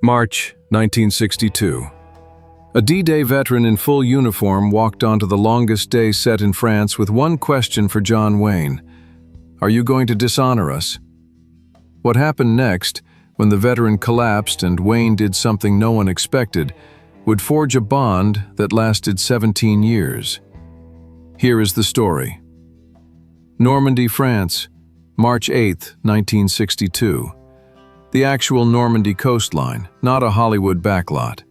March 1962. A D-Day veteran in full uniform walked onto the longest day set in France with one question for John Wayne. Are you going to dishonor us? What happened next, when the veteran collapsed and Wayne did something no one expected, would forge a bond that lasted 17 years. Here is the story. Normandy, France, March 8, 1962. The actual Normandy coastline, not a Hollywood backlot.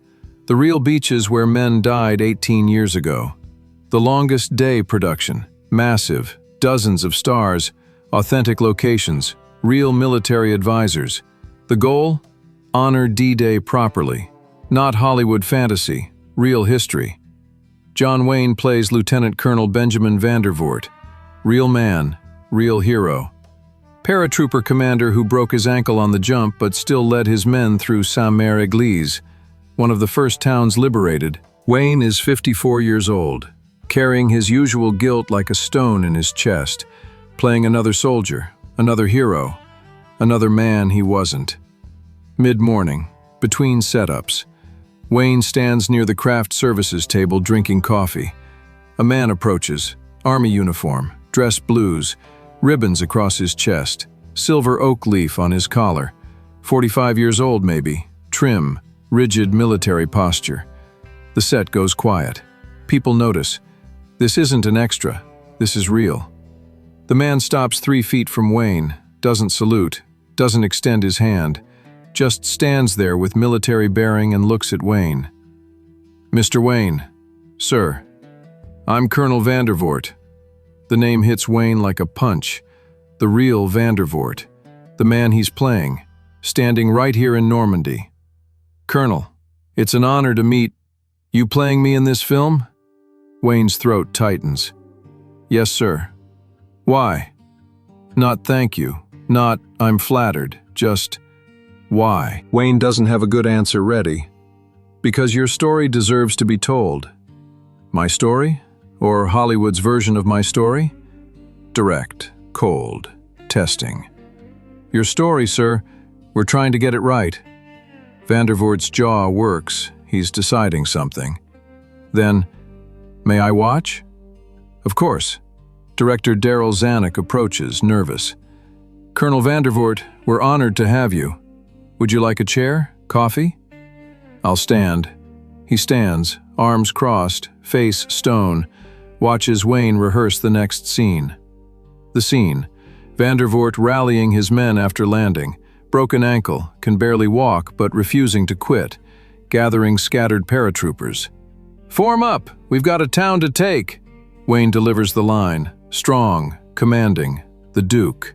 The real beaches where men died 18 years ago. The longest day production, massive, dozens of stars, authentic locations, real military advisors. The goal? Honor D-Day properly. Not Hollywood fantasy, real history. John Wayne plays Lieutenant Colonel Benjamin Vandervoort. Real man, real hero. Paratrooper commander who broke his ankle on the jump but still led his men through Saint-Mère-Église, one of the first towns liberated. Wayne is 54 years old, carrying his usual guilt like a stone in his chest, playing another soldier, another hero, another man he wasn't. Mid-morning, between setups, Wayne stands near the craft services table drinking coffee. A man approaches, army uniform, dress blues, ribbons across his chest, silver oak leaf on his collar. 45 years old maybe, trim, rigid military posture. The set goes quiet. People notice. This isn't an extra, this is real. The man stops 3 feet from Wayne, doesn't salute, doesn't extend his hand, just stands there with military bearing and looks at Wayne. Mr. Wayne, sir, I'm Colonel Vandervoort. The name hits Wayne like a punch. The real Vandervoort, the man he's playing, standing right here in Normandy. Colonel, it's an honor to meet. You playing me in this film? Wayne's throat tightens. Yes, sir. Why? Not thank you, not I'm flattered, just why? Wayne doesn't have a good answer ready. Because your story deserves to be told. My story? Or Hollywood's version of my story? Direct, cold, testing. Your story, sir, we're trying to get it right. Vandervoort's jaw works, he's deciding something. Then, may I watch? Of course. Director Daryl Zanuck approaches, nervous. Colonel Vandervoort, we're honored to have you. Would you like a chair? Coffee? I'll stand. He stands, arms crossed, face stone, watches Wayne rehearse the next scene. The scene, Vandervoort rallying his men after landing, broken ankle, can barely walk but refusing to quit, gathering scattered paratroopers. Form up, we've got a town to take. Wayne delivers the line, strong, commanding, the Duke.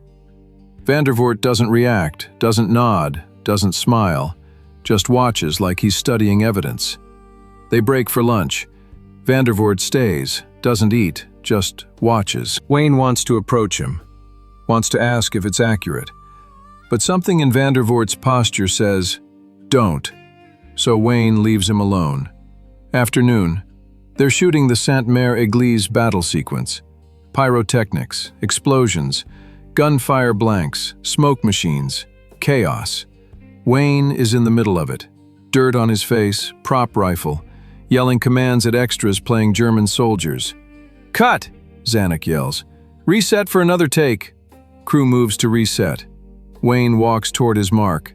Vandervoort doesn't react, doesn't nod, doesn't smile, just watches like he's studying evidence. They break for lunch. Vandervoort stays, doesn't eat, just watches. Wayne wants to approach him, wants to ask if it's accurate. But something in Vandervoort's posture says, don't. So Wayne leaves him alone. Afternoon. They're shooting the Saint-Mère-Église battle sequence. Pyrotechnics, explosions, gunfire blanks, smoke machines, chaos. Wayne is in the middle of it. Dirt on his face, prop rifle, yelling commands at extras playing German soldiers. Cut! Zanuck yells. Reset for another take. Crew moves to reset. Wayne walks toward his mark.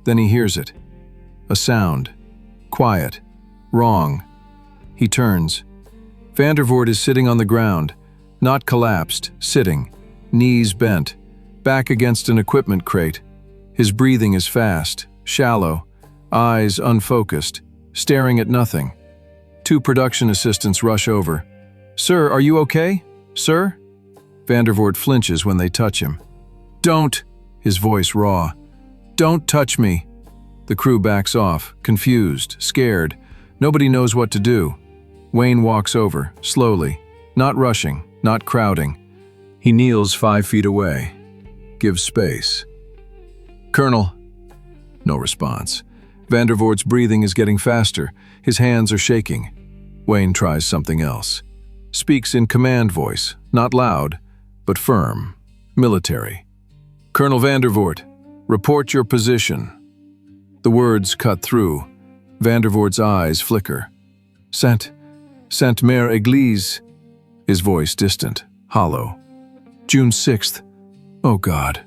Then he hears it. A sound. Quiet. Wrong. He turns. Vandervoort is sitting on the ground, not collapsed, sitting, knees bent, back against an equipment crate. His breathing is fast, shallow, eyes unfocused, staring at nothing. 2 production assistants rush over. Sir, are you okay? Sir? Vandervoort flinches when they touch him. Don't! His voice raw. Don't touch me! The crew backs off, confused, scared. Nobody knows what to do. Wayne walks over, slowly, not rushing, not crowding. He kneels 5 feet away. Gives space. Colonel. No response. Vandervoort's breathing is getting faster. His hands are shaking. Wayne tries something else. Speaks in command voice, not loud, but firm, military. Colonel Vandervoort, report your position. The words cut through. Vandervoort's eyes flicker. Sainte Mère Église. His voice distant, hollow. June 6th. Oh God.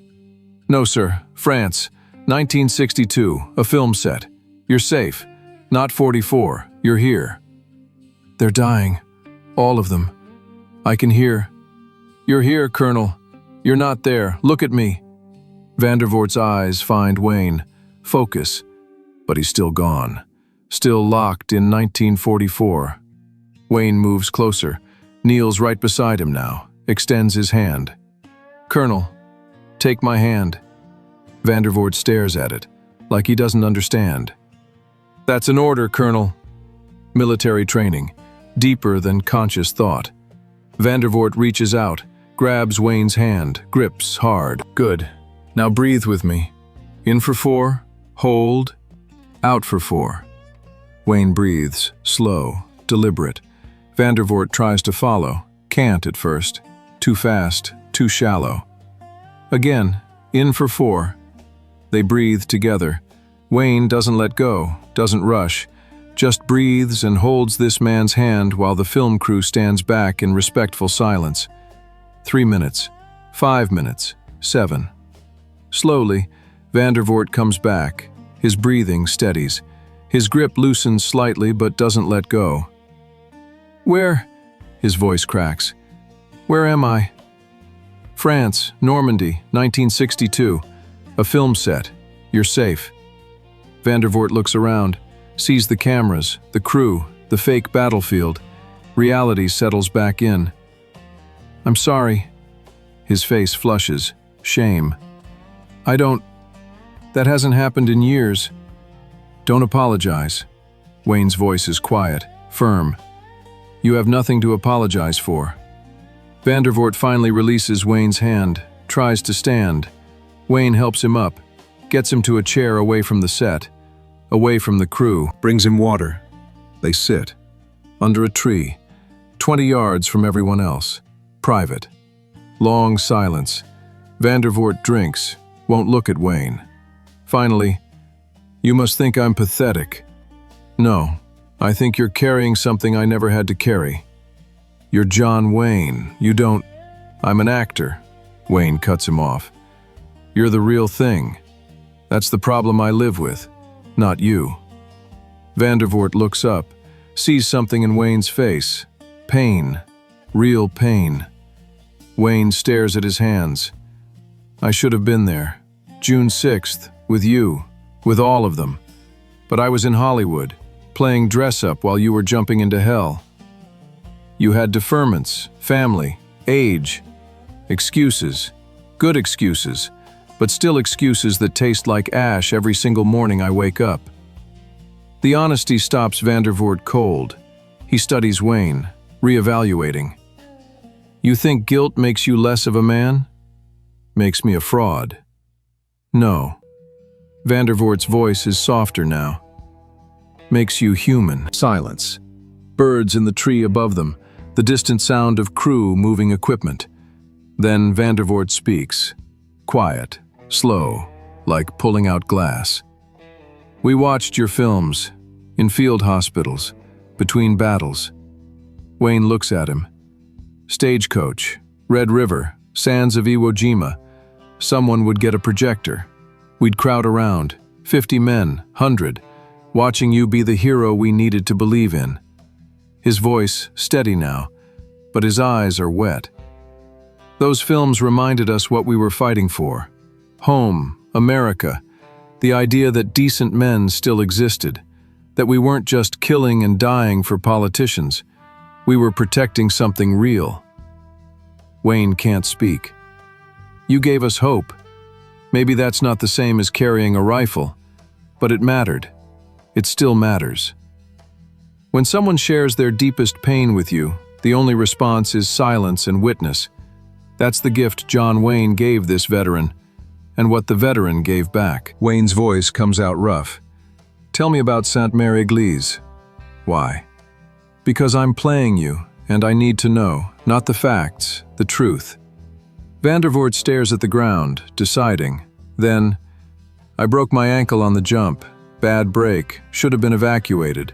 No, sir. France. 1962. A film set. You're safe. Not 44. You're here. They're dying. All of them. I can hear. You're here, Colonel. You're not there. Look at me. Vandervoort's eyes find Wayne. Focus. But he's still gone. Still locked in 1944. Wayne moves closer. Kneels right beside him now. Extends his hand. Colonel, take my hand. Vandervoort stares at it, like he doesn't understand. That's an order, Colonel. Military training. Deeper than conscious thought. Vandervoort reaches out, grabs Wayne's hand, grips hard. Good. Now breathe with me. In for 4, hold, out for 4. Wayne breathes, slow, deliberate. Vandervoort tries to follow, can't at first. Too fast, too shallow. Again, in for 4. They breathe together. Wayne doesn't let go, doesn't rush, just breathes and holds this man's hand while the film crew stands back in respectful silence. 3 minutes, 5 minutes, 7. Slowly, Vandervoort comes back. His breathing steadies. His grip loosens slightly but doesn't let go. Where? His voice cracks. Where am I? France, Normandy, 1962. A film set. You're safe. Vandervoort looks around, sees the cameras, the crew, the fake battlefield. Reality settles back in. I'm sorry. His face flushes. Shame. That hasn't happened in years. Don't apologize. Wayne's voice is quiet, firm. You have nothing to apologize for. Vandervoort finally releases Wayne's hand, tries to stand. Wayne helps him up, gets him to a chair away from the set, away from the crew, brings him water. They sit, under a tree, 20 yards from everyone else. Private. Long silence. Vandervoort drinks, won't look at Wayne. Finally, you must think I'm pathetic. No, I think you're carrying something I never had to carry. You're John Wayne. You don't... I'm an actor. Wayne cuts him off. You're the real thing. That's the problem I live with, not you. Vandervoort looks up, sees something in Wayne's face. Pain. Real pain. Wayne stares at his hands. I should have been there. June 6th, with you, with all of them. But I was in Hollywood, playing dress-up while you were jumping into hell. You had deferments, family, age, excuses, good excuses, but still excuses that taste like ash every single morning I wake up. The honesty stops Vandervoort cold. He studies Wayne, reevaluating. You think guilt makes you less of a man? Makes me a fraud. No. Vandervoort's voice is softer now. Makes you human. Silence. Birds in the tree above them, the distant sound of crew moving equipment. Then Vandervoort speaks. Quiet, slow, like pulling out glass. We watched your films, in field hospitals, between battles. Wayne looks at him. Stagecoach, Red River, sands of Iwo Jima. Someone would get a projector. We'd crowd around, 50 men, 100, watching you be the hero we needed to believe in. His voice steady now, but his eyes are wet. Those films reminded us what we were fighting for. Home, America, the idea that decent men still existed, that we weren't just killing and dying for politicians. We were protecting something real. Wayne can't speak. You gave us hope. Maybe that's not the same as carrying a rifle, but it mattered. It still matters. When someone shares their deepest pain with you, the only response is silence and witness. That's the gift John Wayne gave this veteran, and what the veteran gave back. Wayne's voice comes out rough. Tell me about Sainte Mère Église. Why? Because I'm playing you, and I need to know, not the facts, the truth. Vandervoort stares at the ground, deciding. Then, I broke my ankle on the jump. Bad break, should have been evacuated.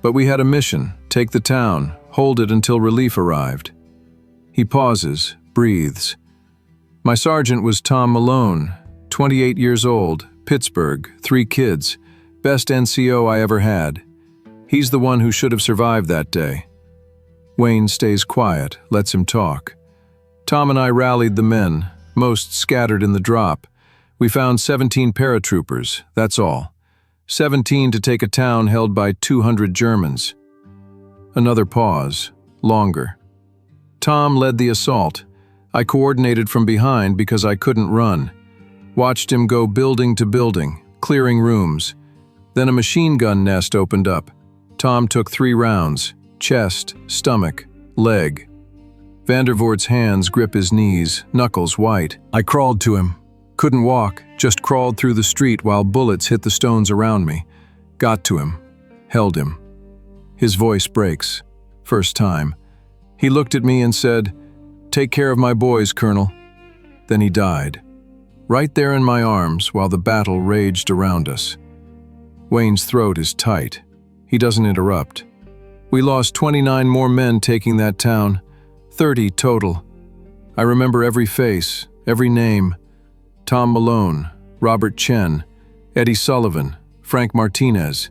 But we had a mission, take the town, hold it until relief arrived. He pauses, breathes. My sergeant was Tom Malone, 28 years old, Pittsburgh, 3 kids, best NCO I ever had. He's the one who should have survived that day. Wayne stays quiet, lets him talk. Tom and I rallied the men, most scattered in the drop. We found 17 paratroopers, that's all. 17 to take a town held by 200 Germans. Another pause, longer. Tom led the assault. I coordinated from behind because I couldn't run. Watched him go building to building, clearing rooms. Then a machine gun nest opened up. Tom took 3 rounds, chest, stomach, leg. Vandervoort's hands grip his knees, knuckles white. I crawled to him. Couldn't walk, just crawled through the street while bullets hit the stones around me. Got to him. Held him. His voice breaks. First time. He looked at me and said, "Take care of my boys, Colonel." Then he died. Right there in my arms while the battle raged around us. Wayne's throat is tight. He doesn't interrupt. We lost 29 more men taking that town. 30 total. I remember every face, every name. Tom Malone, Robert Chen, Eddie Sullivan, Frank Martinez.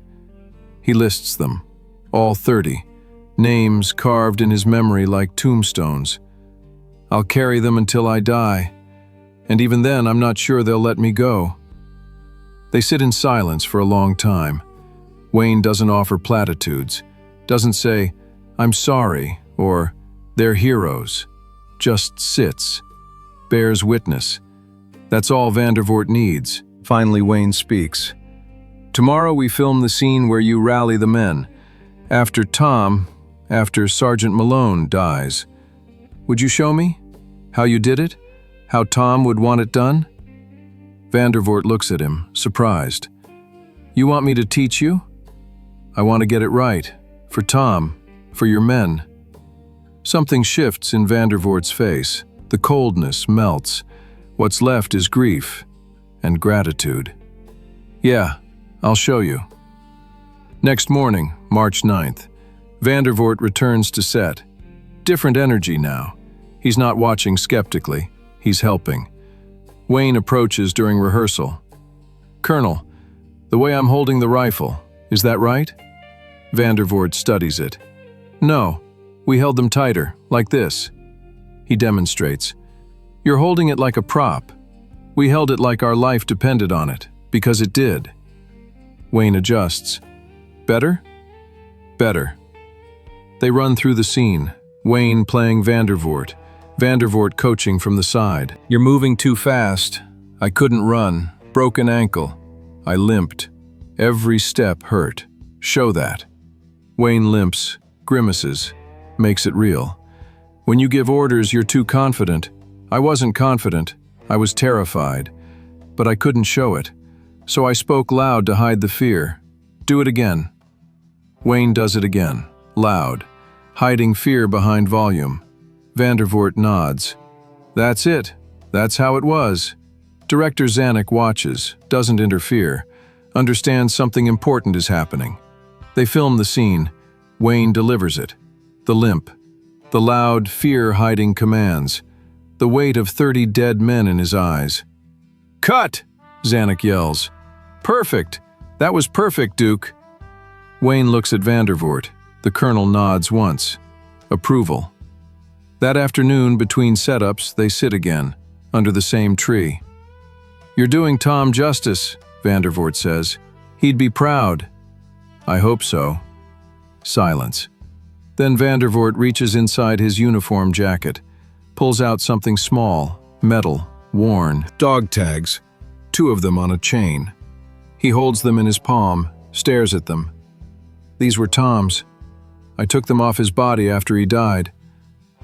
He lists them, all 30, names carved in his memory like tombstones. I'll carry them until I die, and even then I'm not sure they'll let me go. They sit in silence for a long time. Wayne doesn't offer platitudes, doesn't say, "I'm sorry," or "They're heroes." Just sits, bears witness. That's all Vandervoort needs. Finally, Wayne speaks. "Tomorrow we film the scene where you rally the men. After Sergeant Malone dies. Would you show me? How you did it? How Tom would want it done?" Vandervoort looks at him, surprised. "You want me to teach you?" "I want to get it right. For Tom. For your men." Something shifts in Vandervoort's face. The coldness melts. What's left is grief and gratitude. "Yeah, I'll show you." Next morning, March 9th, Vandervoort returns to set. Different energy now. He's not watching skeptically. He's helping. Wayne approaches during rehearsal. "Colonel, the way I'm holding the rifle, is that right?" Vandervoort studies it. "No, we held them tighter, like this." He demonstrates. "You're holding it like a prop. We held it like our life depended on it, because it did." Wayne adjusts. "Better?" "Better." They run through the scene, Wayne playing Vandervoort, Vandervoort coaching from the side. "You're moving too fast. I couldn't run. Broken ankle. I limped. Every step hurt. Show that." Wayne limps, grimaces, makes it real. "When you give orders, you're too confident." I wasn't confident. I was terrified. But I couldn't show it. So I spoke loud to hide the fear. "Do it again." Wayne does it again, loud, hiding fear behind volume. Vandervoort nods. "That's it. That's how it was." Director Zanuck watches, doesn't interfere, understands something important is happening. They film the scene. Wayne delivers it. The limp. The loud, fear-hiding commands. The weight of 30 dead men in his eyes. "Cut!" Zanuck yells. "Perfect! That was perfect, Duke." Wayne looks at Vandervoort. The colonel nods once. Approval. That afternoon, between setups, they sit again, under the same tree. "You're doing Tom justice," Vandervoort says. "He'd be proud." "I hope so." Silence. Then Vandervoort reaches inside his uniform jacket, pulls out something small, metal, worn, dog tags, 2 of them on a chain. He holds them in his palm, stares at them. "These were Tom's. I took them off his body after he died.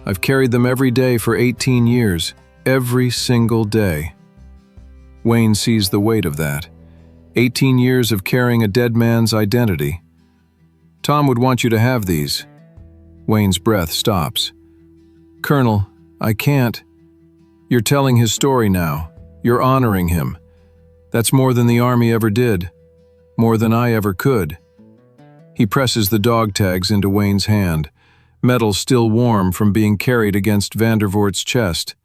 I've carried them every day for 18 years, every single day." Wayne sees the weight of that. 18 years of carrying a dead man's identity. "Tom would want you to have these." Wayne's breath stops. "Colonel, I can't. You're telling his story now. You're honoring him. That's more than the Army ever did. more than I ever could." He presses the dog tags into Wayne's hand, metal still warm from being carried against Vandervoort's chest.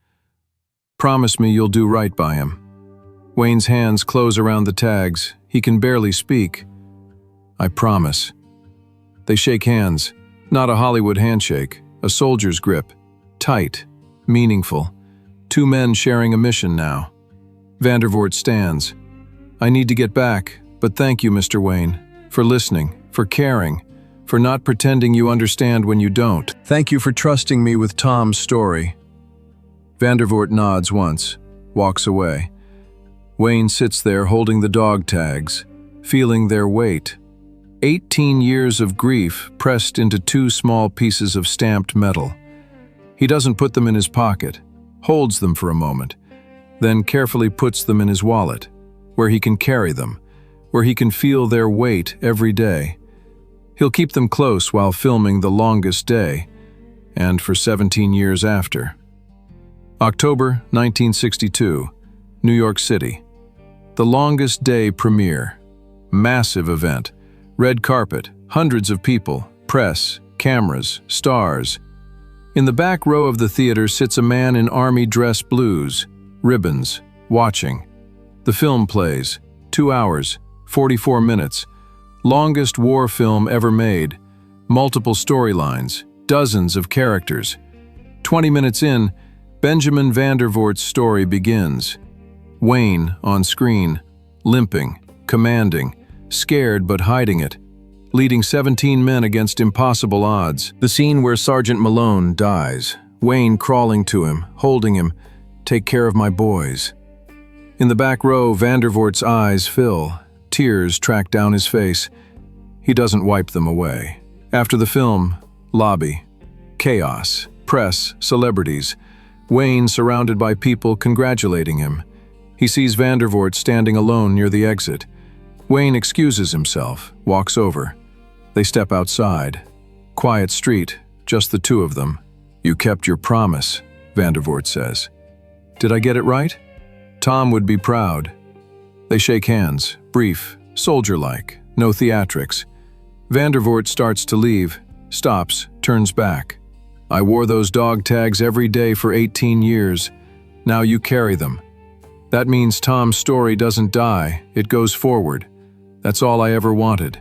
"Promise me you'll do right by him." Wayne's hands close around the tags. He can barely speak. "I promise." They shake hands, not a Hollywood handshake, a soldier's grip, tight, meaningful. Two men sharing a mission now. Vandervoort stands. "I need to get back, but thank you, Mr. Wayne, for listening, for caring, for not pretending you understand when you don't. Thank you for trusting me with Tom's story." Vandervoort nods once, walks away. Wayne sits there holding the dog tags, feeling their weight. 18 years of grief pressed into two small pieces of stamped metal. He doesn't put them in his pocket, holds them for a moment, then carefully puts them in his wallet, where he can carry them, where he can feel their weight every day. He'll keep them close while filming The Longest Day, and for 17 years after. October 1962, New York City. The Longest Day premiere. Massive event. Red carpet, hundreds of people, press, cameras, stars. In the back row of the theater sits a man in army dress blues, ribbons, watching. The film plays. 2 hours, 44 minutes. Longest war film ever made. Multiple storylines, dozens of characters. 20 minutes in, Benjamin Vandervoort's story begins. Wayne on screen, limping, commanding, scared but hiding it, leading 17 men against impossible odds. The scene where Sergeant Malone dies, Wayne crawling to him, holding him, "Take care of my boys." In the back row, Vandervoort's eyes fill, tears track down his face. He doesn't wipe them away. After the film, lobby, chaos, press, celebrities, Wayne surrounded by people congratulating him. He sees Vandervoort standing alone near the exit. Wayne excuses himself, walks over. They step outside. Quiet street, just the two of them. "You kept your promise," Vandervoort says. "Did I get it right?" Tom would be proud. They shake hands, brief, soldier-like, no theatrics. Vandervoort starts to leave, stops, turns back. "I wore those dog tags every day for 18 years. Now you carry them. That means Tom's story doesn't die, it goes forward. That's all I ever wanted.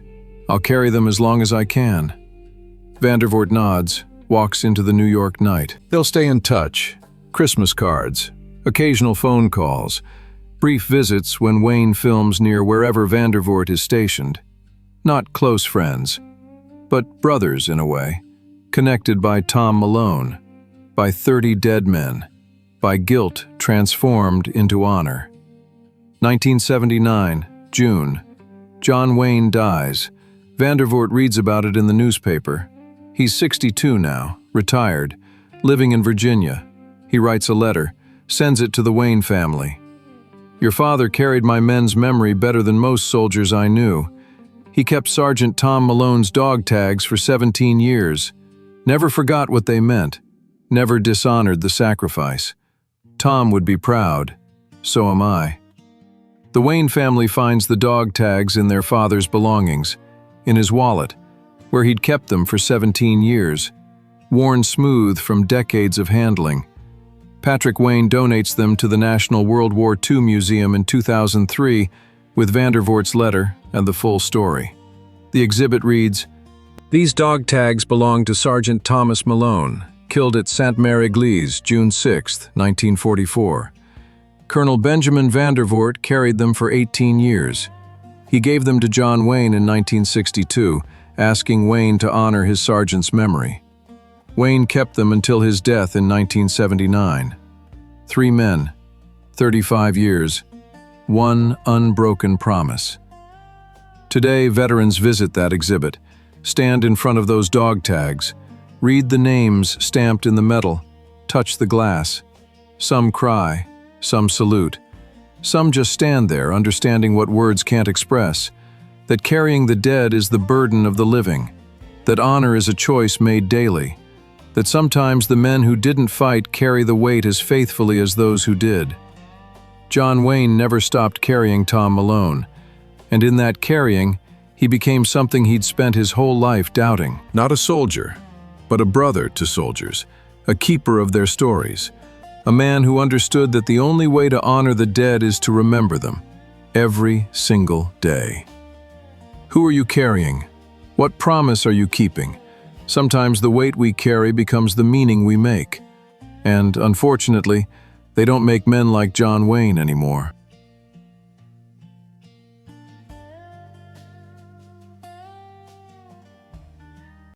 I'll carry them as long as I can." Vandervoort nods, walks into the New York night. They'll stay in touch. Christmas cards, occasional phone calls, brief visits when Wayne films near wherever Vandervoort is stationed. Not close friends, but brothers in a way, connected by Tom Malone, by 30 dead men, by guilt transformed into honor. 1979, June. John Wayne dies. Vandervoort reads about it in the newspaper. He's 62 now, retired, living in Virginia. He writes a letter, sends it to the Wayne family. "Your father carried my men's memory better than most soldiers I knew. He kept Sergeant Tom Malone's dog tags for 17 years. Never forgot what they meant. Never dishonored the sacrifice. Tom would be proud. So am I." The Wayne family finds the dog tags in their father's belongings, in his wallet, where he'd kept them for 17 years, worn smooth from decades of handling. Patrick Wayne donates them to the National World War II Museum in 2003 with Vandervoort's letter and the full story. The exhibit reads, "These dog tags belong to Sergeant Thomas Malone, killed at Sainte-Mère-Église, June 6, 1944. Colonel Benjamin Vandervoort carried them for 18 years. He gave them to John Wayne in 1962, asking Wayne to honor his sergeant's memory. Wayne kept them until his death in 1979. 3 men, 35 years, one unbroken promise." Today, veterans visit that exhibit, stand in front of those dog tags, read the names stamped in the metal, touch the glass. Some cry, some salute. Some just stand there, understanding what words can't express, that carrying the dead is the burden of the living, that honor is a choice made daily, that sometimes the men who didn't fight carry the weight as faithfully as those who did. John Wayne never stopped carrying Tom Malone. And in that carrying, he became something he'd spent his whole life doubting. Not a soldier, but a brother to soldiers, a keeper of their stories, a man who understood that the only way to honor the dead is to remember them, every single day. Who are you carrying? What promise are you keeping? Sometimes the weight we carry becomes the meaning we make. And, unfortunately, they don't make men like John Wayne anymore.